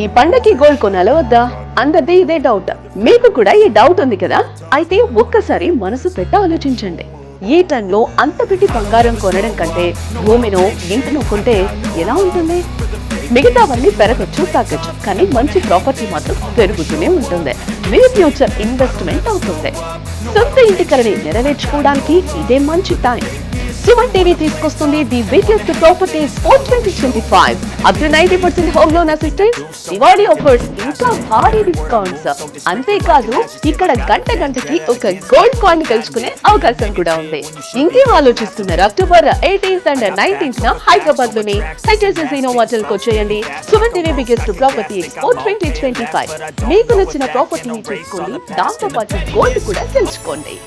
ఈ పండగకి గోల్డ్ కొనాలో వద్దా? అందరిది ఇదే డౌట్. మీకు కూడా ఈ డౌట్ ఉంది కదా? అయితే ఒక్కసారి మనసు పెట్టి ఆలోచించండి. ఈ టైంలో అంత పెట్టి బంగారం కొనడం కంటే భూమినో ఇంటినో కొంటే ఎలా ఉంటుంది? మిగతావన్నీ పెరగచ్చు తగ్గచ్చు, కానీ మంచి ప్రాపర్టీ మాత్రం పెరుగుతూనే ఉంటుంది. మీ ఫ్యూచర్ ఇన్వెస్ట్మెంట్ అవుతుంది. సొంత ఇంటి కలని నెరవేర్చుకోవడానికి ఇదే మంచి టైం. సుమన్ టీవీ తీసుకొస్తుంది the biggest properties for 2025. Up to 90% home loan assistance, Diwali offers, ఇంకా భారీ డిస్కౌంట్స్. అంతేకాదు ఇక్కడ గంటకి ఒక గోల్డ్ కాయిన్ గెలుచుకునే అవకాశం కూడా ఉంది. ఇంకేం ఆలోచిస్తున్నారు? October 18th and 19th Hyderabad లోని హెచ్ఎస్ఎస్ఈనో హోటల్ కు వచ్చేయండి. Suman TV biggest properties for 2025. మీకు నచ్చిన ప్రాపర్టీని చూసుకోండి, దాంతో పాటు గోల్డ్ కూడా తెలుసుకోండి.